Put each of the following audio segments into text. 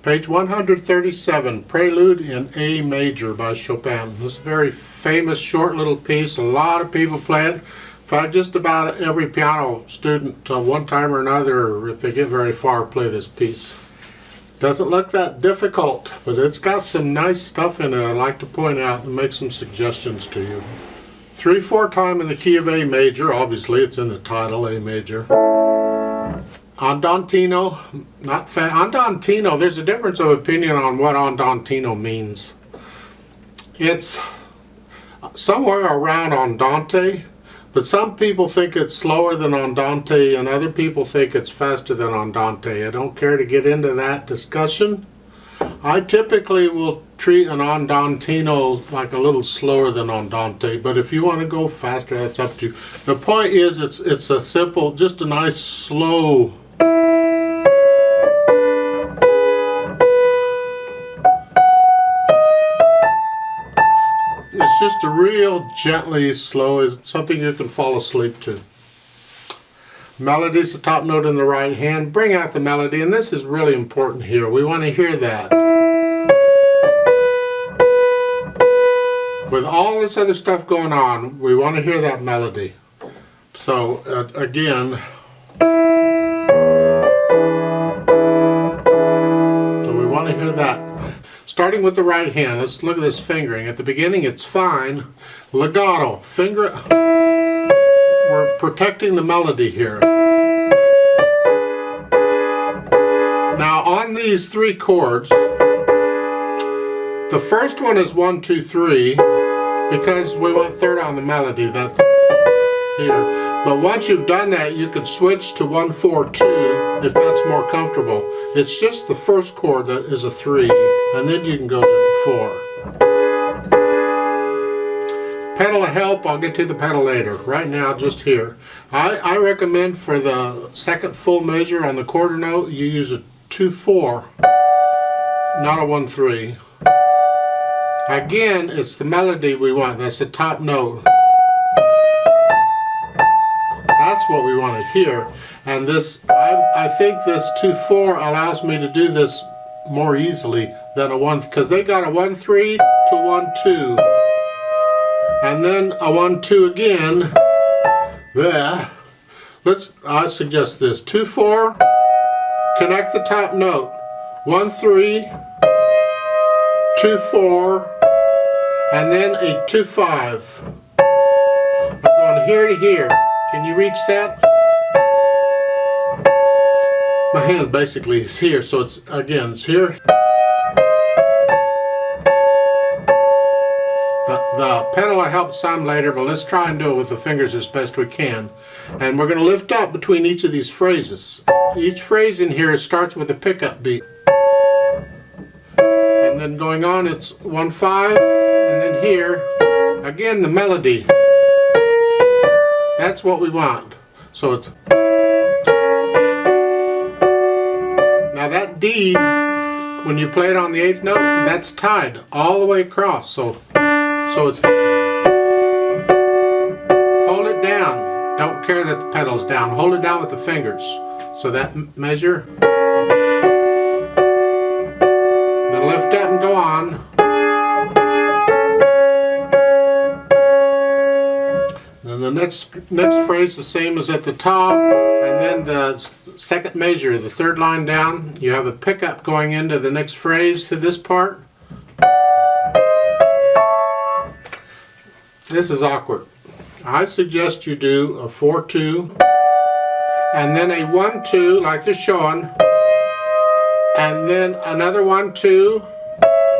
Page 137, Prelude in A major by Chopin. This is a very famous short little piece. A lot of people play it. In fact, just about every piano student, one time or another, if they get very far, play this piece. Doesn't look that difficult, but it's got some nice stuff in it I'd like to point out and make some suggestions to you. 3/4 time in the key of A major. Obviously, it's in the title, A major. Andantino, Andantino, there's a difference of opinion on what Andantino means. It's somewhere around Andante, but some people think it's slower than Andante and other people think it's faster than Andante. I don't care to get into that discussion. I typically will treat an Andantino like a little slower than Andante, but if you want to go faster, that's up to you. The point is, it's a simple, just a nice slow. It's just a real gently slow, is something you can fall asleep to. Melody is the top note in the right hand. Bring out the melody, and this is really important here. We want to hear that. With all this other stuff going on, we want to hear that melody. So again, so we want to hear that. Starting with the right hand, let's look at this fingering. At the beginning it's fine. Legato, finger, we're protecting the melody here. Now on these 3 chords, the first one is 1, 2, 3, because we want third on the melody, that's here. But once you've done that, you can switch to 1, 4, 2 if that's more comfortable. It's just the first chord that is a 3, and then you can go to 4. Pedal of help, I'll get to the pedal later. Right now, just here. I recommend for the second full measure on the quarter note, you use a 2/4, not a 1/3. Again, it's the melody we want. That's the top note. That's what we want to hear. And this, I think this 2/4 allows me to do this more easily than a 1, because they got a 1/3 to 1/2. And then a 1/2 again. There. I suggest this. 2/4, connect the top note. 1/3, 2/4, and then a 2/5. I'm going here to here. Can you reach that? My hand basically is here, so it's, again, it's here. The pedal will help some later, but let's try and do it with the fingers as best we can. And we're going to lift up between each of these phrases. Each phrase in here starts with a pickup beat. And then going on, it's 1/5, and then here, again, the melody. That's what we want. So it's, now that D, when you play it on the 8th note, that's tied all the way across. So it's, hold it down. Don't care that the pedal's down. Hold it down with the fingers. So that measure. Then lift up and go on. Then the next phrase, the same as at the top, and then the second measure, the 3rd line down, you have a pickup going into the next phrase to this part. This is awkward. I suggest you do a 4/2, and then a 1/2 like they're showing, and then another 1/2,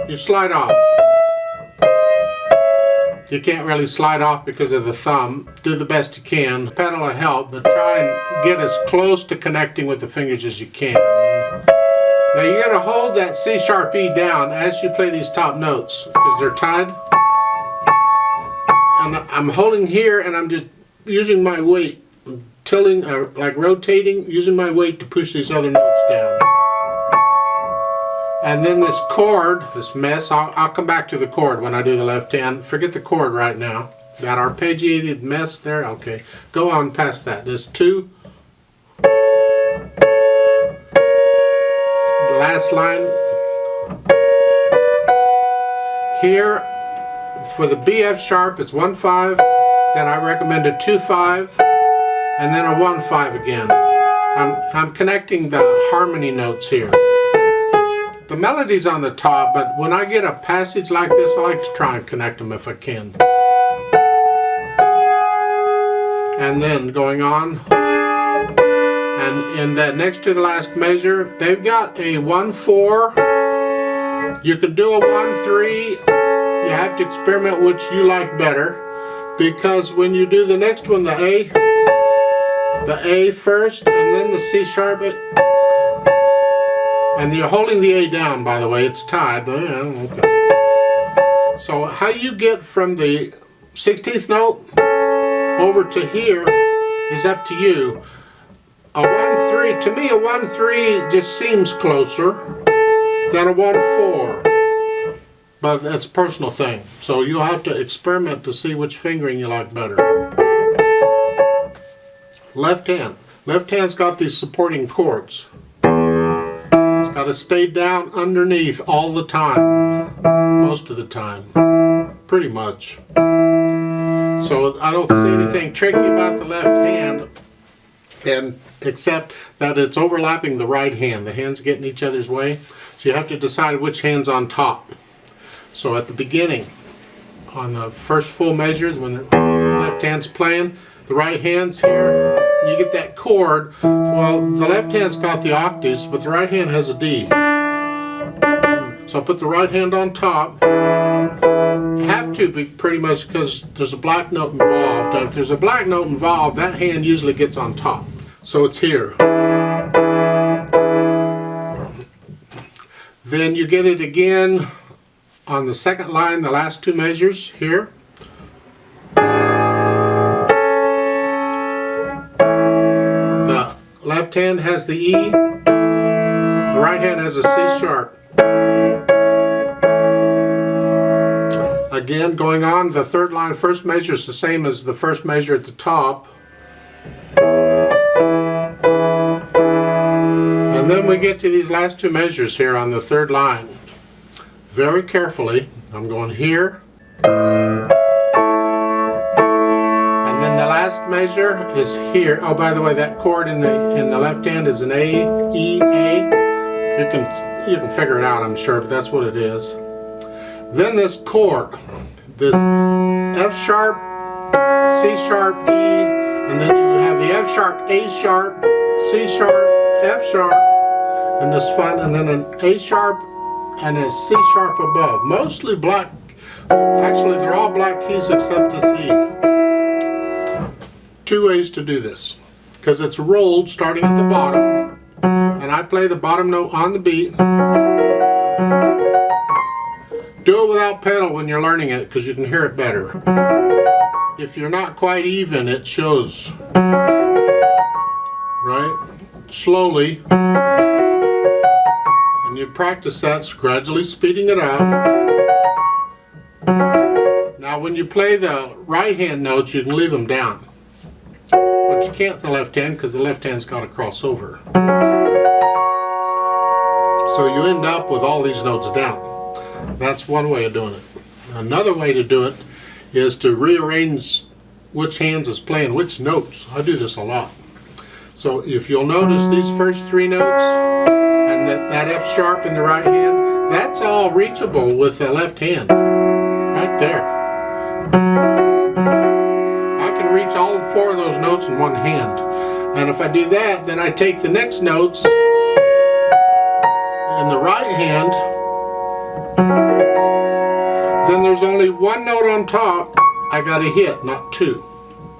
you slide off. You can't really slide off because of the thumb. Do the best you can. The pedal will help, but try and get as close to connecting with the fingers as you can. Now you gotta hold that C-sharp E down as you play these top notes, because they're tied. And I'm holding here, and I'm just using my weight, tilting, like rotating, using my weight to push these other notes down. And then this chord, this mess, I'll come back to the chord when I do the left hand. Forget the chord right now. That arpeggiated mess there, okay. Go on past that. There's 2. The last line, Here, for the B F sharp, it's 1-5, then I recommend a 2-5, and then a 1-5 again. I'm connecting the harmony notes here. The melody's on the top, but when I get a passage like this, I like to try and connect them if I can. And then going on, and in that next to the last measure, they've got a 1-4. You can do a 1-3. You have to experiment which you like better, because when you do the next one, the A first, and then the C sharp, and you're holding the A down, by the way, it's tied, but yeah, okay. So how you get from the 16th note over to here is up to you. A 1-3, to me a 1-3 just seems closer than a 1-4. But that's a personal thing. So you'll have to experiment to see which fingering you like better. Left hand. Left hand's got these supporting chords. It's got to stay down underneath all the time. Most of the time. Pretty much. So I don't see anything tricky about the left hand, except that it's overlapping the right hand. The hands get in each other's way. So you have to decide which hand's on top. So at the beginning, on the first full measure, when the left hand's playing, the right hand's here, and you get that chord. Well, the left hand's got the octaves, but the right hand has a D. So I'll put the right hand on top. You have to be pretty much, because there's a black note involved. If there's a black note involved, that hand usually gets on top. So it's here. Then you get it again on the second line, the last two measures here. The left hand has the E, the right hand has a C sharp. Again, going on, the third line, first measure is the same as the first measure at the top. And then we get to these last two measures here on the third line. Very carefully, I'm going here, and then the last measure is here. Oh, by the way, that chord in the left hand is an A, E, A. You can figure it out, I'm sure, but that's what it is. Then this chord, this F sharp, C sharp, E, and then you have the F sharp, A sharp, C sharp, F sharp, and this fun, and then an A sharp and a C sharp above. Mostly black. Actually, they're all black keys except the C. Two ways to do this, because it's rolled starting at the bottom, and I play the bottom note on the beat. Do it without pedal when you're learning it, because you can hear it better. If you're not quite even, it shows. Right? Slowly. And you practice that, gradually speeding it up. Now when you play the right hand notes, you can leave them down. But you can't the left hand, because the left hand's got to cross over. So you end up with all these notes down. That's one way of doing it. Another way to do it is to rearrange which hands is playing which notes. I do this a lot. So if you'll notice these first three notes, and that F sharp in the right hand, that's all reachable with the left hand. Right there. I can reach all four of those notes in one hand. And if I do that, then I take the next notes in the right hand. Then there's only one note on top I gotta hit, not two.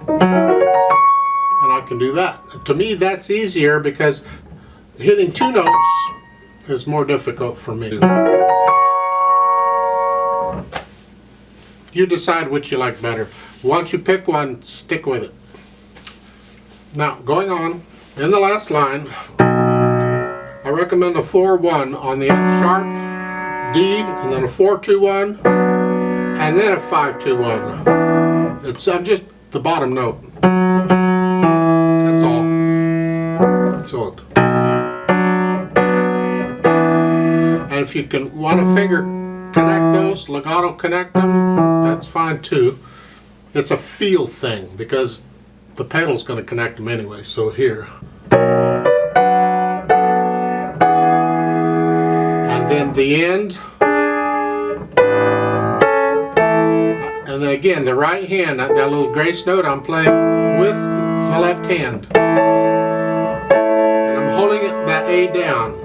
And I can do that. To me, that's easier, because hitting two notes is more difficult for me. You decide which you like better. Once you pick one, stick with it. Now, going on, in the last line, I recommend a 4-1 on the F sharp, D, and then a 4-2-1, and then a 5-2-1. It's just the bottom note. That's all. That's all. And if if you can want to finger connect those, legato connect them, that's fine too. It's a feel thing because the pedal's going to connect them anyway. So here. And then the end. And then again, the right hand, that little grace note I'm playing with the left hand. And I'm holding that A down.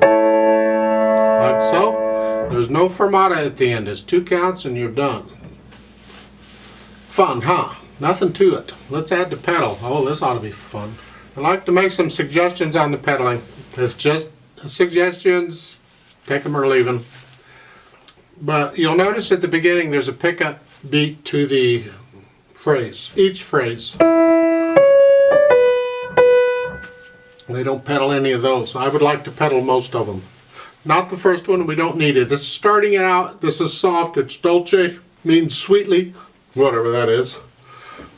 Like so. There's no fermata at the end. It's 2 counts and you're done. Fun, huh? Nothing to it. Let's add the pedal. Oh, this ought to be fun. I'd like to make some suggestions on the pedaling. It's just suggestions. Take them or leave them. But you'll notice at the beginning there's a pickup beat to the phrase. Each phrase. They don't pedal any of those. I would like to pedal most of them. Not the first one, we don't need it. This is starting it out. This is soft. It's dolce, means sweetly, whatever that is.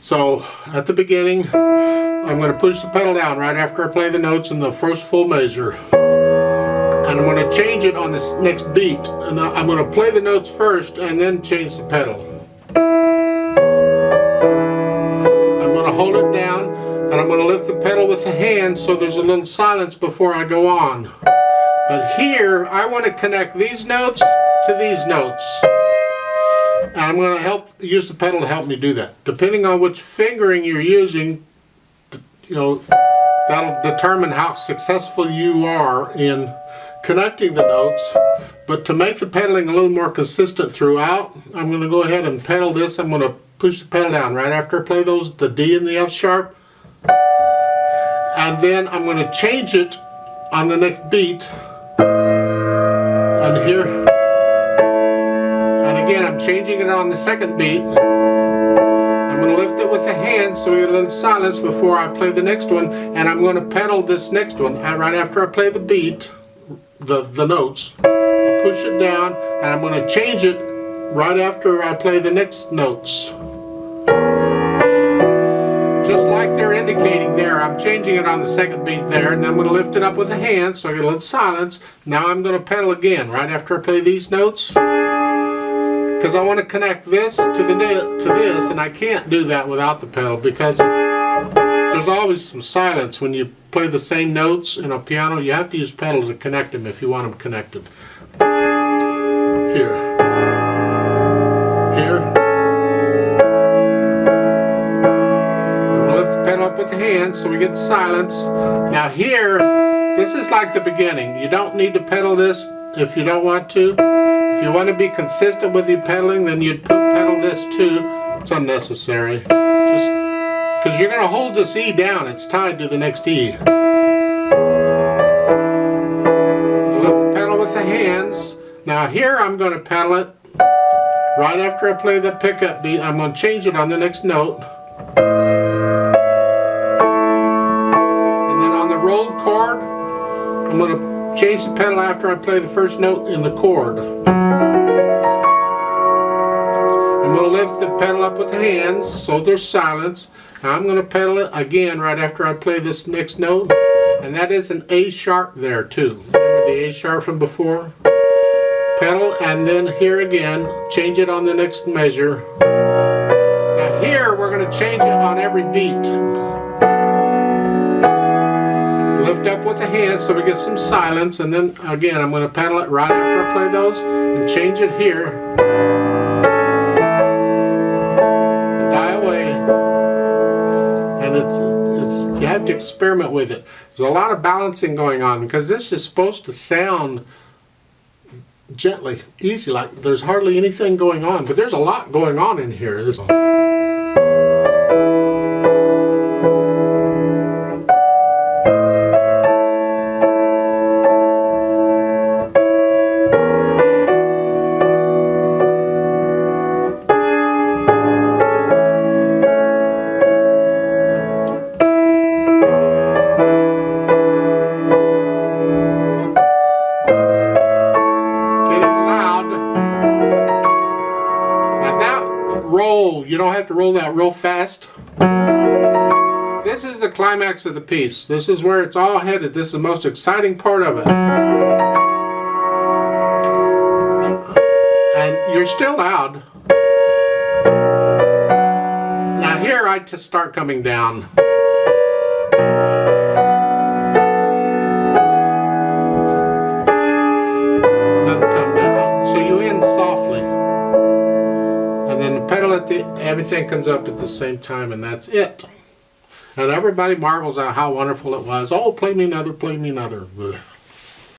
So at the beginning, I'm going to push the pedal down right after I play the notes in the first full measure. And I'm going to change it on this next beat. And I'm going to play the notes first and then change the pedal. I'm going to hold it down and I'm going to lift the pedal with the hand so there's a little silence before I go on. But here, I want to connect these notes to these notes. And I'm going to use the pedal to help me do that. Depending on which fingering you're using, that'll determine how successful you are in connecting the notes. But to make the pedaling a little more consistent throughout, I'm going to go ahead and pedal this. I'm going to push the pedal down right after I play those, the D and the F sharp. And then I'm going to change it on the next beat. And here, and again I'm changing it on the second beat. I'm going to lift it with the hand so we get a little silence before I play the next one, and I'm going to pedal this next one right after I play the beat, the notes. I'll push it down and I'm going to change it right after I play the next notes. Just like they're indicating there, I'm changing it on the second beat there, and then I'm going to lift it up with the hand so I get a little silence. Now I'm going to pedal again right after I play these notes, because I want to connect this to this, and I can't do that without the pedal because there's always some silence when you play the same notes in a piano. You have to use pedal to connect them if you want them connected. Here. Pedal up with the hands so we get silence. Now here, this is like the beginning. You don't need to pedal this if you don't want to. If you want to be consistent with your pedaling, then you'd pedal this too. It's unnecessary. Just because you're going to hold this E down. It's tied to the next E. Lift the pedal with the hands. Now here I'm going to pedal it right after I play the pickup beat. I'm going to change it on the next note. Rolled chord, I'm going to change the pedal after I play the first note in the chord. I'm going to lift the pedal up with the hands so there's silence. Now I'm going to pedal it again right after I play this next note, and that is an A sharp there too. Remember the A sharp from before? Pedal, and then here again, change it on the next measure. Now here we're going to change it on every beat. Lift up with the hands so we get some silence, and then again I'm going to pedal it right after I play those and change it here and die away. And it's you have to experiment with it. There's a lot of balancing going on because this is supposed to sound gently, easy, like there's hardly anything going on, but there's a lot going on in here. You don't have to roll that real fast. This is the climax of the piece. This is where it's all headed. This is the most exciting part of it. And you're still loud. Now here I just start coming down. And then come down. So you end softly. And then the pedal at the, everything comes up at the same time, and that's it. And everybody marvels at how wonderful it was. Oh, play me another, play me another. Ugh.